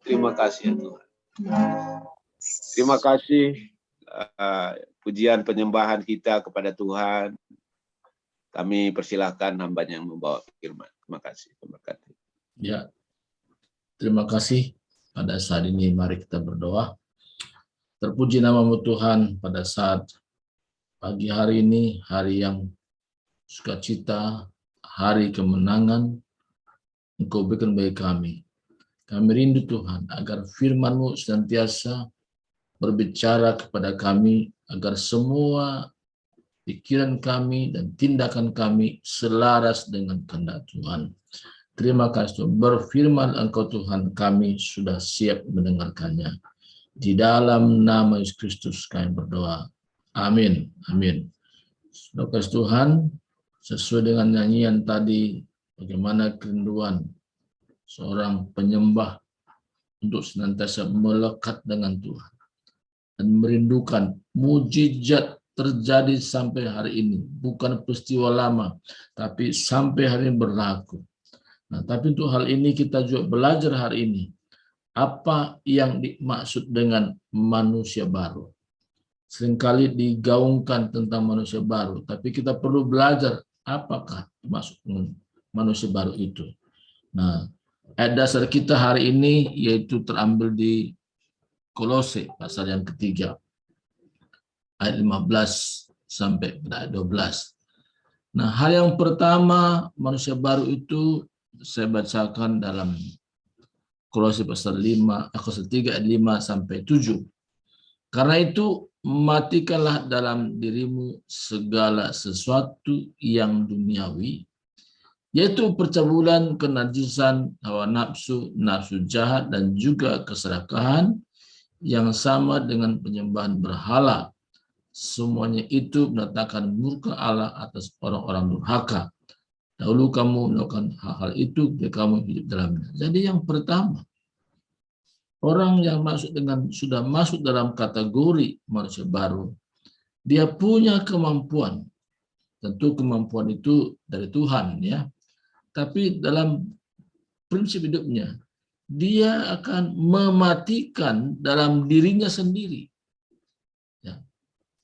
terima kasih ya Tuhan. Terima kasih pujian penyembahan kita kepada Tuhan. Kami persilahkan hamba-Nya yang membawa firman. Terima kasih. Ya, terima kasih. Pada saat ini mari kita berdoa. Terpuji nama-Mu Tuhan pada saat pagi hari ini, hari yang sukacita, hari kemenangan, Engkau berikan bagi kami. Kami rindu Tuhan agar firman-Mu senantiasa berbicara kepada kami, agar semua pikiran kami dan tindakan kami selaras dengan kehendak Tuhan. Terima kasih Tuhan. Berfirman Engkau Tuhan, kami sudah siap mendengarkannya. Di dalam nama Yesus Kristus kami berdoa. Amin. Amin. Saudara Tuhan, sesuai dengan nyanyian tadi, bagaimana kerinduan seorang penyembah untuk senantiasa melekat dengan Tuhan dan merindukan mujizat terjadi sampai hari ini, bukan peristiwa lama, tapi sampai hari ini berlaku. Nah, tapi untuk hal ini kita juga belajar hari ini apa yang dimaksud dengan manusia baru. Seringkali digaungkan tentang manusia baru, tapi kita perlu belajar apakah maksud manusia baru itu. Nah, ayat dasar kita hari ini yaitu terambil di Kolose pasal yang ketiga, ayat 15 sampai ayat 12. Nah, hal yang pertama manusia baru itu saya bacakan dalam Kolose pasal 3 ayat 5 sampai 7. Karena itu matikanlah dalam dirimu segala sesuatu yang duniawi, yaitu percabulan, kenajisan, hawa nafsu, nafsu jahat, dan juga keserakahan yang sama dengan penyembahan berhala. Semuanya itu mendatangkan murka Allah atas orang-orang durhaka. Dahulu kamu melakukan hal-hal itu, kamu hidup dalamnya. Jadi yang pertama, orang yang sudah masuk dalam kategori manusia baru, dia punya kemampuan. Tentu kemampuan itu dari Tuhan, ya. Tapi dalam prinsip hidupnya, dia akan mematikan dalam dirinya sendiri. Ya.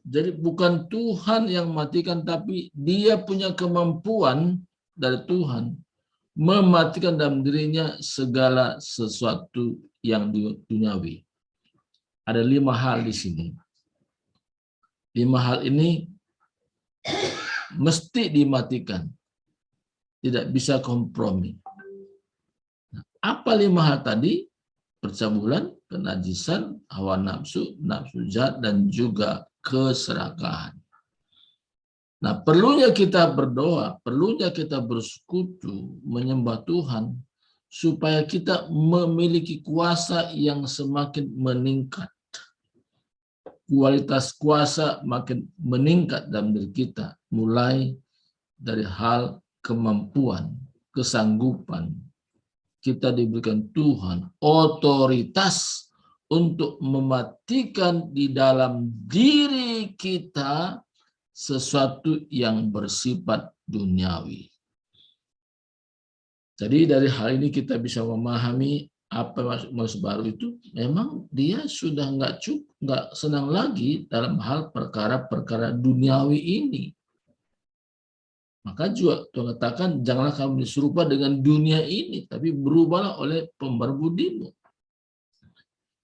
Jadi bukan Tuhan yang mematikan, tapi dia punya kemampuan dari Tuhan mematikan dalam dirinya segala sesuatu yang duniawi. Ada 5 hal di sini. 5 hal ini mesti dimatikan. Tidak bisa kompromi. Apa 5 hal tadi? Percabulan, kenajisan, hawa nafsu, nafsu jahat, dan juga keserakahan. Nah, perlunya kita berdoa, perlunya kita bersekutu, menyembah Tuhan, supaya kita memiliki kuasa yang semakin meningkat. Kualitas kuasa makin meningkat dalam diri kita, mulai dari hal kemampuan, kesanggupan. Kita diberikan Tuhan otoritas untuk mematikan di dalam diri kita sesuatu yang bersifat duniawi. Jadi dari hal ini kita bisa memahami apa maksud manusia baru itu. Memang dia sudah nggak senang lagi dalam hal perkara-perkara duniawi ini. Maka juga Tuhan katakan, janganlah kamu serupa dengan dunia ini, tapi berubahlah oleh pembaharuan budimu.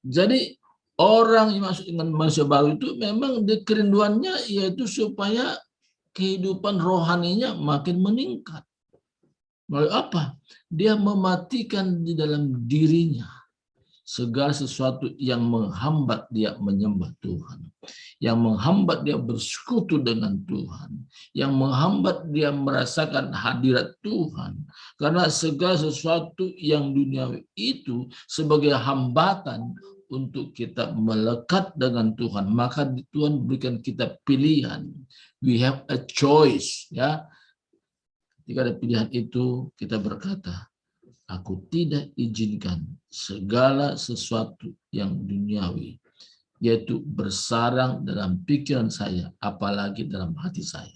Jadi orang yang masuk dengan manusia baru itu memang kerinduannya yaitu supaya kehidupan rohaninya makin meningkat. Melalui apa? Dia mematikan di dalam dirinya segala sesuatu yang menghambat dia menyembah Tuhan, yang menghambat dia bersekutu dengan Tuhan, yang menghambat dia merasakan hadirat Tuhan. Karena segala sesuatu yang duniawi itu sebagai hambatan untuk kita melekat dengan Tuhan, maka Tuhan berikan kita pilihan. We have a choice, ya. Ketika ada pilihan itu, kita berkata, aku tidak izinkan segala sesuatu yang duniawi, yaitu bersarang dalam pikiran saya, apalagi dalam hati saya.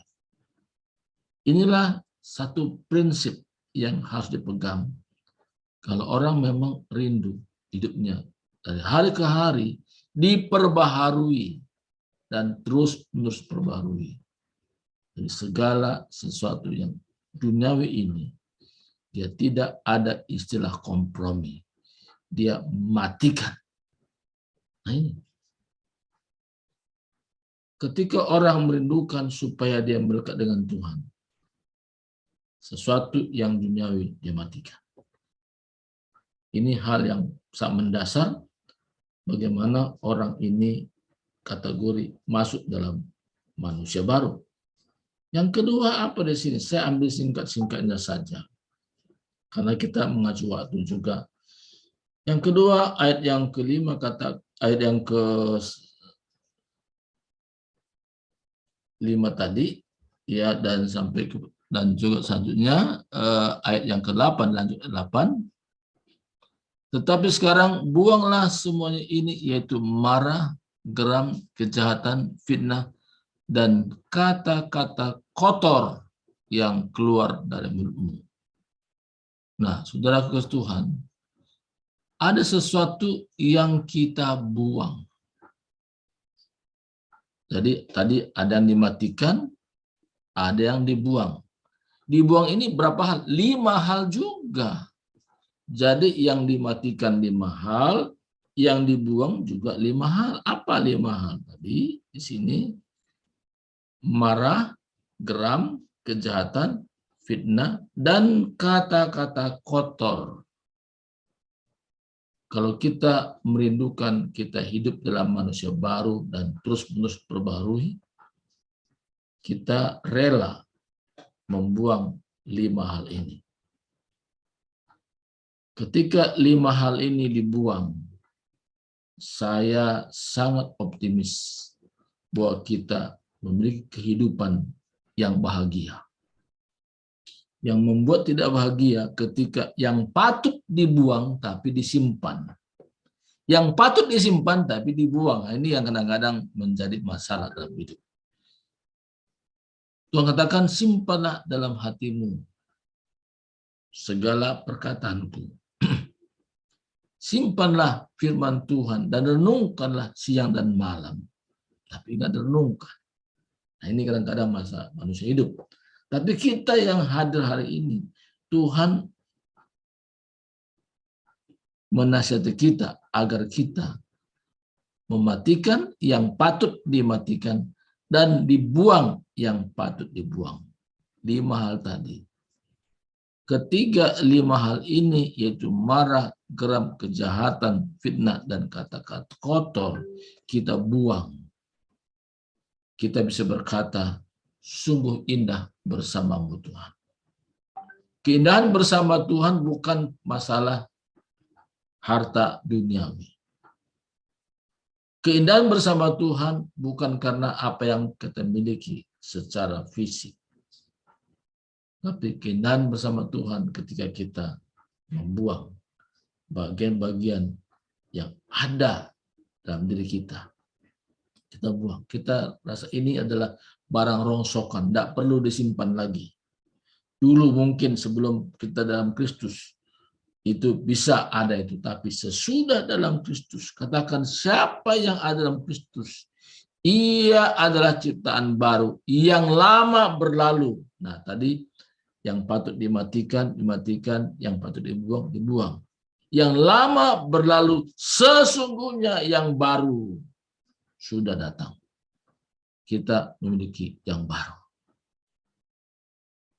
Inilah satu prinsip yang harus dipegang. Kalau orang memang rindu hidupnya dari hari ke hari diperbaharui dan terus-menerus perbaharui. Dari segala sesuatu yang duniawi ini, dia tidak ada istilah kompromi. Dia matikan. Nah ini. Ketika orang merindukan supaya dia melekat dengan Tuhan, sesuatu yang duniawi dia matikan. Ini hal yang sangat mendasar bagaimana orang ini kategori masuk dalam manusia baru. Yang kedua apa di sini? Saya ambil singkat-singkatnya saja. Karena kita mengacu waktu juga. Yang kedua, ayat yang kelima ayat yang ke-5 tadi, ya, dan juga selanjutnya ayat yang ke-8 lanjut 8. Tetapi sekarang buanglah semuanya ini, yaitu marah, geram, kejahatan, fitnah, dan kata-kata kotor yang keluar dari mulutmu. Nah, saudara kekasih Tuhan, ada sesuatu yang kita buang. Jadi tadi ada yang dimatikan, ada yang dibuang. Dibuang ini berapa hal? 5 hal juga. Jadi yang dimatikan 5 hal, yang dibuang juga 5 hal. Apa 5 hal tadi? Di sini marah, geram, kejahatan, fitnah, dan kata-kata kotor. Kalau kita merindukan kita hidup dalam manusia baru dan terus-menerus perbaharui, kita rela membuang 5 hal ini. Ketika 5 hal ini dibuang, saya sangat optimis bahwa kita memiliki kehidupan yang bahagia. Yang membuat tidak bahagia ketika yang patut dibuang tapi disimpan. Yang patut disimpan tapi dibuang. Nah, ini yang kadang-kadang menjadi masalah dalam hidup. Tuhan katakan, simpanlah dalam hatimu segala perkataanku. Simpanlah firman Tuhan dan renungkanlah siang dan malam. Tapi ingat renungkan. Nah ini kadang-kadang masa manusia hidup. Tapi kita yang hadir hari ini, Tuhan menasihati kita agar kita mematikan yang patut dimatikan dan dibuang yang patut dibuang. 5 hal tadi. Ketiga 5 hal ini yaitu marah, geram, kejahatan, fitnah, dan kata-kata kotor kita buang. Kita bisa berkata, sungguh indah bersamamu Tuhan. Keindahan bersama Tuhan bukan masalah harta duniawi. Keindahan bersama Tuhan bukan karena apa yang kita miliki secara fisik. Tapi keindahan bersama Tuhan ketika kita membuang bagian-bagian yang ada dalam diri kita. Kita buang. Kita rasa ini adalah barang rongsokan, tidak perlu disimpan lagi. Dulu mungkin sebelum kita dalam Kristus, itu bisa ada itu. Tapi sesudah dalam Kristus, katakan siapa yang ada dalam Kristus, ia adalah ciptaan baru, yang lama berlalu. Nah tadi, yang patut dimatikan, dimatikan, yang patut dibuang, dibuang. Yang lama berlalu, sesungguhnya yang baru sudah datang. Kita memiliki yang baru.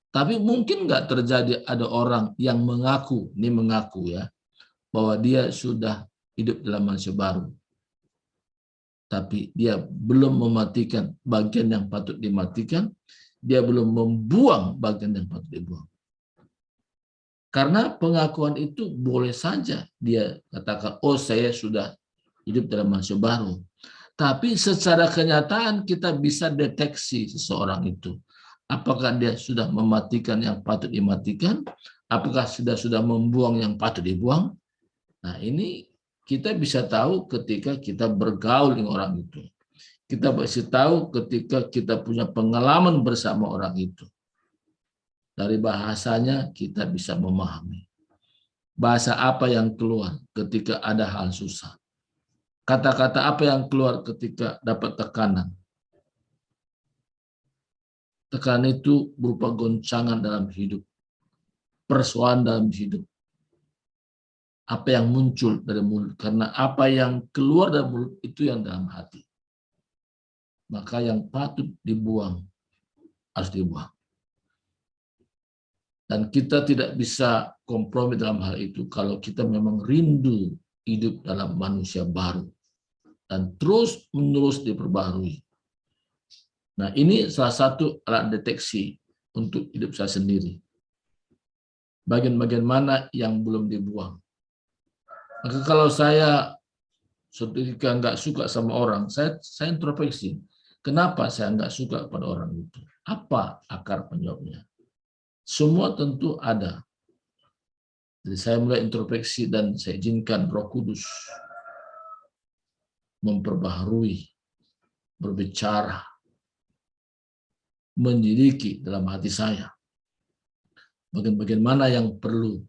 Tapi mungkin nggak terjadi ada orang yang mengaku, ini mengaku ya, bahwa dia sudah hidup dalam manusia baru. Tapi dia belum mematikan bagian yang patut dimatikan, dia belum membuang bagian yang patut dibuang. Karena pengakuan itu boleh saja dia katakan, oh saya sudah hidup dalam manusia baru. Tapi secara kenyataan kita bisa deteksi seseorang itu. Apakah dia sudah mematikan yang patut dimatikan? Apakah sudah membuang yang patut dibuang? Nah ini kita bisa tahu ketika kita bergaul dengan orang itu. Kita bisa tahu ketika kita punya pengalaman bersama orang itu. Dari bahasanya kita bisa memahami. Bahasa apa yang keluar ketika ada hal susah? Kata-kata apa yang keluar ketika dapat tekanan? Tekanan itu berupa goncangan dalam hidup, persoalan dalam hidup. Apa yang muncul dari mulut, karena apa yang keluar dari mulut itu yang dalam hati. Maka yang patut dibuang harus dibuang. Dan kita tidak bisa kompromi dalam hal itu kalau kita memang rindu hidup dalam manusia baru dan terus-menerus diperbaharui. Nah, ini salah satu alat deteksi untuk hidup saya sendiri. Bagian-bagian mana yang belum dibuang. Maka kalau saya ketika nggak suka sama orang, saya introspeksi. Kenapa saya nggak suka pada orang itu? Apa akar penyebabnya? Semua tentu ada. Jadi saya mulai introspeksi dan saya izinkan Roh Kudus memperbaharui, berbicara, menyelidiki dalam hati saya. Bagian-bagian mana yang perlu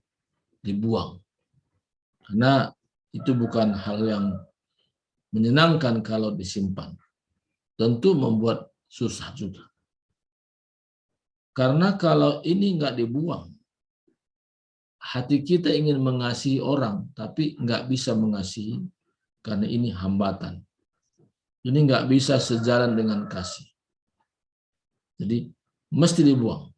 dibuang. Karena itu bukan hal yang menyenangkan kalau disimpan. Tentu membuat susah juga. Karena kalau ini nggak dibuang, hati kita ingin mengasihi orang, tapi nggak bisa mengasihi karena ini hambatan. Ini nggak bisa sejalan dengan kasih. Jadi mesti dibuang.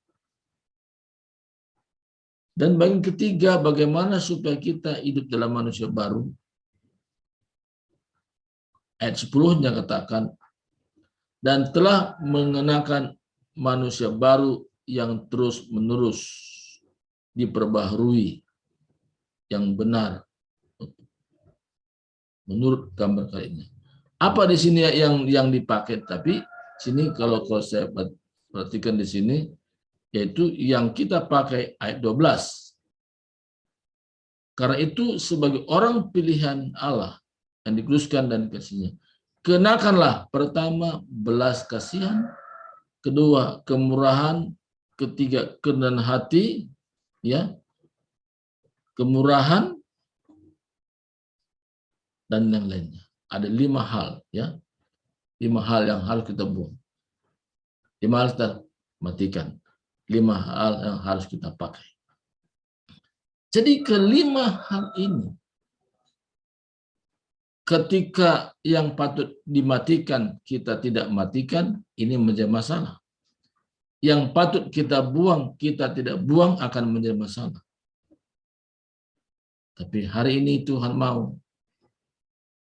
Dan bagian ketiga, bagaimana supaya kita hidup dalam manusia baru? Ayat 10-nya katakan, dan telah mengenakan manusia baru yang terus-menerus diperbaharui yang benar menurut gambar kali ini. Apa di sini yang dipakai? Tapi sini kalau saya perhatikan di sini, yaitu yang kita pakai ayat 12. Karena itu sebagai orang pilihan Allah yang dikuduskan dan kasihnya, kenakanlah pertama belas kasihan, kedua kemurahan, ketiga kerendahan hati, ya, kemurahan, dan yang lainnya. Ada 5 hal, ya, 5 hal yang harus kita buang, 5 hal kita matikan, 5 hal yang harus kita pakai. Jadi kelima hal ini, ketika yang patut dimatikan kita tidak matikan, ini menjadi masalah. Yang patut kita buang, kita tidak buang, akan menjadi masalah. Tapi hari ini Tuhan mau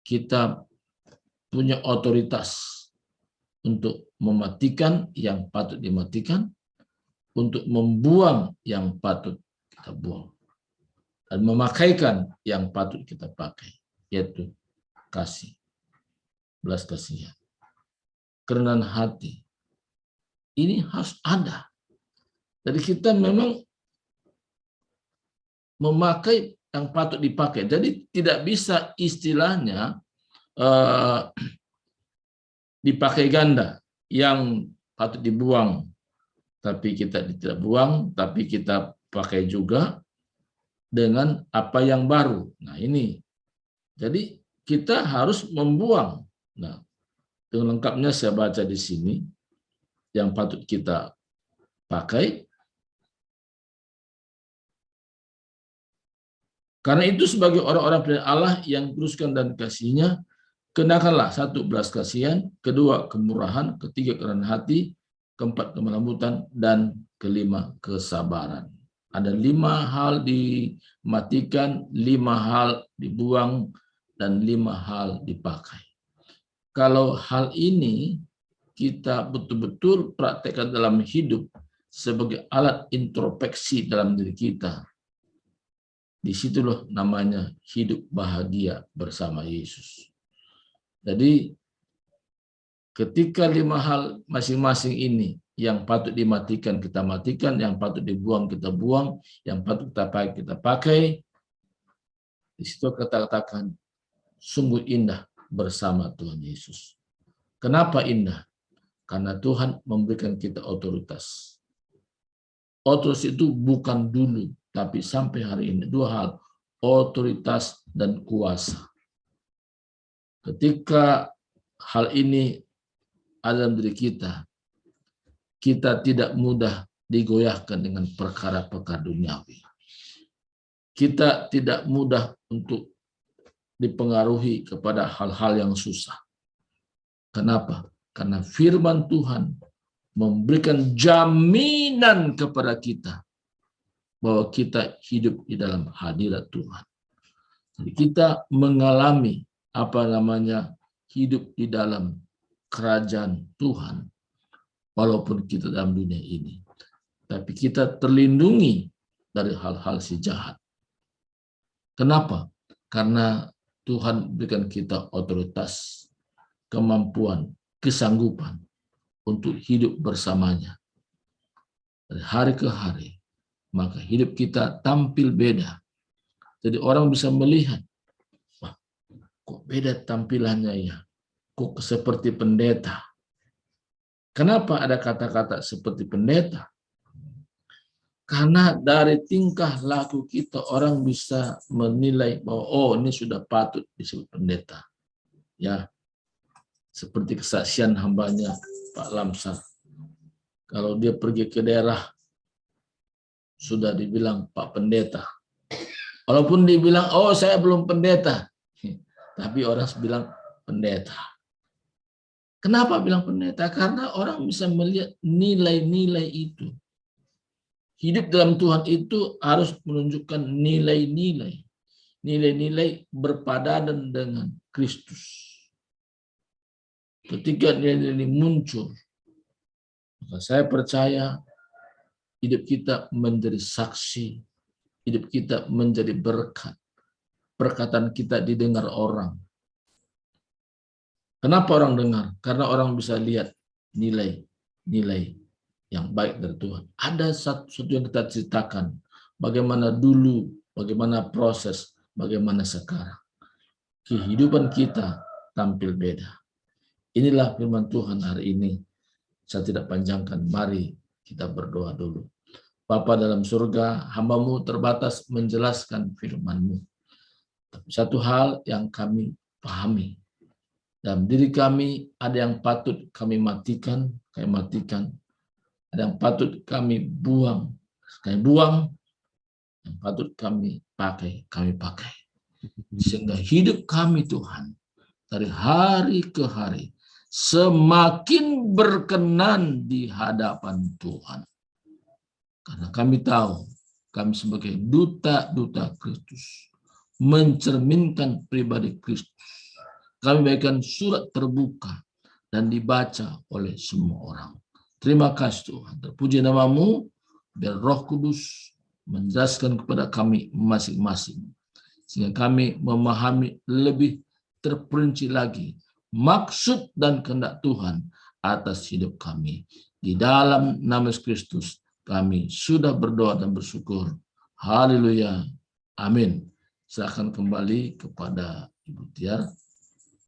kita punya otoritas untuk mematikan yang patut dimatikan, untuk membuang yang patut kita buang, dan memakaikan yang patut kita pakai, yaitu kasih, belas kasihan, kerendahan hati. Ini harus ada. Jadi kita memang memakai yang patut dipakai. Jadi tidak bisa istilahnya dipakai ganda, yang patut dibuang tapi kita tidak buang, tapi kita pakai juga dengan apa yang baru. Nah ini, jadi kita harus membuang. Nah, dengan lengkapnya saya baca di sini yang patut kita pakai. Karena itu sebagai orang-orang pilihan Allah yang kuduskan dan kasihnya, kenakanlah 1 belas kasihan, kedua kemurahan, ketiga kerendahan hati, keempat kelembutan, dan kelima kesabaran. Ada 5 hal dimatikan, 5 hal dibuang, dan 5 hal dipakai. Kalau hal ini kita betul-betul praktekkan dalam hidup sebagai alat introspeksi dalam diri kita, disitulah namanya hidup bahagia bersama Yesus. Jadi ketika 5 hal masing-masing ini, yang patut dimatikan kita matikan, yang patut dibuang kita buang, yang patut kita pakai, di situ kita katakan sungguh indah bersama Tuhan Yesus. Kenapa indah? Karena Tuhan memberikan kita otoritas. Otoritas itu bukan dulu, tapi sampai hari ini. 2 hal. otoritas, dan kuasa. Ketika hal ini ada dalam diri kita, kita tidak mudah digoyahkan dengan perkara-perkara duniawi. Kita tidak mudah untuk dipengaruhi kepada hal-hal yang susah. Kenapa? Karena firman Tuhan memberikan jaminan kepada kita bahwa kita hidup di dalam hadirat Tuhan. Jadi kita mengalami hidup di dalam kerajaan Tuhan, walaupun kita dalam dunia ini. Tapi kita terlindungi dari hal-hal si jahat. Kenapa? Karena Tuhan berikan kita otoritas, kemampuan, kesanggupan untuk hidup bersamanya. Dari hari ke hari, maka hidup kita tampil beda. Jadi orang bisa melihat, wah, kok beda tampilannya ya? Kok seperti pendeta? Kenapa ada kata-kata seperti pendeta? Karena dari tingkah laku kita orang bisa menilai bahwa oh ini sudah patut disebut pendeta. Ya, seperti kesaksian hambanya Pak Lamsar. Kalau dia pergi ke daerah sudah dibilang Pak Pendeta. Walaupun dibilang oh saya belum pendeta, tapi orang bilang pendeta. Kenapa bilang pendeta? Karena orang bisa melihat nilai-nilai itu. Hidup dalam Tuhan itu harus menunjukkan nilai-nilai. Nilai-nilai berpadanan dengan Kristus. Ketika nilai-nilai muncul, maka saya percaya hidup kita menjadi saksi, hidup kita menjadi berkat. Perkataan kita didengar orang. Kenapa orang dengar? Karena orang bisa lihat nilai-nilai yang baik dari Tuhan. Ada satu yang kita ceritakan, bagaimana dulu, bagaimana proses, bagaimana sekarang. Kehidupan kita tampil beda. Inilah firman Tuhan hari ini. Saya tidak panjangkan, mari kita berdoa dulu. Bapa dalam surga, hamba-Mu terbatas menjelaskan firman-Mu. Tapi satu hal yang kami pahami, dalam diri kami ada yang patut kami matikan, ada yang patut kami buang, yang patut kami pakai. Sehingga hidup kami Tuhan, dari hari ke hari, semakin berkenan di hadapan Tuhan. Karena kami tahu, kami sebagai duta-duta Kristus, mencerminkan pribadi Kristus. Kami bagikan surat terbuka dan dibaca oleh semua orang. Terima kasih Tuhan. Terpuji nama-Mu, biar Roh Kudus menjelaskan kepada kami masing-masing. Sehingga kami memahami lebih terperinci lagi maksud dan kehendak Tuhan atas hidup kami. Di dalam nama Kristus kami sudah berdoa dan bersyukur. Haleluya. Amin. Silakan kembali kepada Ibu Tiar.